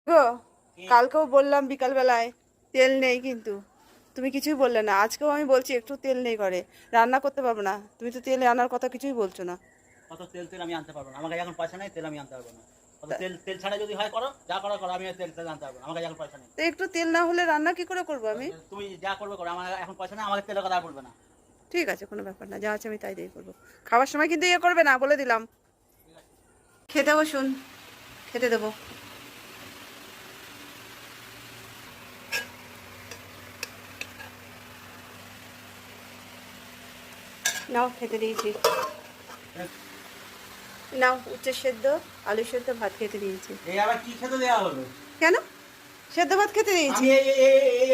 গো, কালকেও বললাম বিকাল বেলায় তেল নেই, কিন্তু তুমি কিছুই বললে না। আজকেও আমি বলছি একটু তেল নেই ঘরে, রান্না করতে পারবো না। তুমি তো তেল আনার কথা কিছুই বলছো না। কত তেল তেল আমি আনতে পারবো না, আমার কাছে এখন পয়সা নেই, তেল আমি আনতে পারবো না। কত তা- তেল তেল ছাড়া যদি হয় করো, যা করো করো, আমি তেল তেল আনতে পারবো না, আমার কাছে এখন পয়সা নেই। তো একটু তেল না হলে রান্না কি করে করবো আমি? তুমি যা করবে করো, আমার এখন পয়সা নেই, আমাকে তেলের কথা আর বলবে না। ঠিক আছে, কোনো ব্যাপার না, যা আছে আমি তাই দিয়ে করবো। খাওয়ার সময় কিন্তু ইয়ে করবে না, বলে দিলাম। খেতে বসুন, খেতে দেবো। নাও, খেতে দিয়েছি। নাও, উচ্ছে সেদ্ধ, আলু সেদ্ধ, ভাত খেতে দিয়েছি। এই আবার কি খেতে দেওয়া হলো? কেন? সেদ্ধ ভাত খেতে দিয়েছি। আমি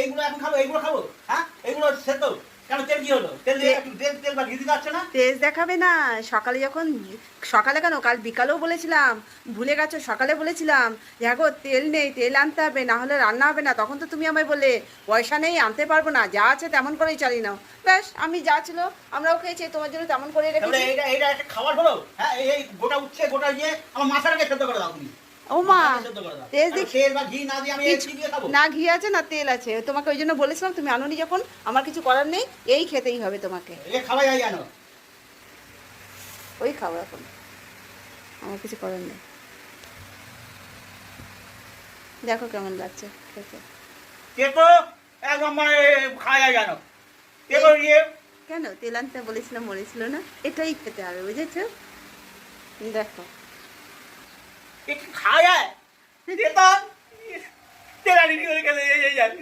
এইগুলো এখন খাবো, এইগুলো খাবো? হ্যাঁ, এইগুলো সেদ্ধ? কেন, তেল কি হলো? তেল দিয়ে একটু তেল তেল বা ঘি দিতে পারছে না? তেজ দেখাবে না। সকালে যখন, সকালে কেন, কাল বিকালেও বলেছিলাম, ভুলে গেছো? সকালে বলেছিলাম দেখো তেল নেই, তেল আনতে হবে, না হলে রান্না হবে না। তখন তো তুমি আমায় বললে পয়সা নেই, আনতে পারবো না, যা আছে তেমন করেই চালিয়ে নাও। ব্যাস, আমি যা ছিল আমরাও খেয়েছি, তোমার জন্য তেমন করে তাহলে রেখেছি। এইটা এইটা একটা খাবার হলো? হ্যাঁ, এই গোটা উচ্ছে গোটা ইয়ে আমার মাথাটাকে সেদ্ধ করে দাও তুমি। ও মা, মাথাটাকে সেদ্ধ করে দাও। তেজ আর দেখ, তেল বা ঘি না দিয়ে আমি এই কি দিয়ে খাবো? না ঘি আছে না তেল আছে, তোমাকে ওই জন্য বলেছিলাম, তুমি আনোনি যখন, আমার কিছু করার নেই, এই খেতেই হবে তোমাকে। এ খাওয়া যায় জানো? ওই খাও এখন, আমার কিছু করার নেই। দেখো কেমন লাগছে খেতে। তেতো একদম মানে খাওয়া যায় জানো? তেতো ইয়ে কেন, তেল আনতে বলেছিলাম, বলেছিল না? এটাই খেতে হবে, বুঝেছো? দেখো। এ কি খাওয়া যায়? তেতো তেল আনি করে গেলে এই যায়।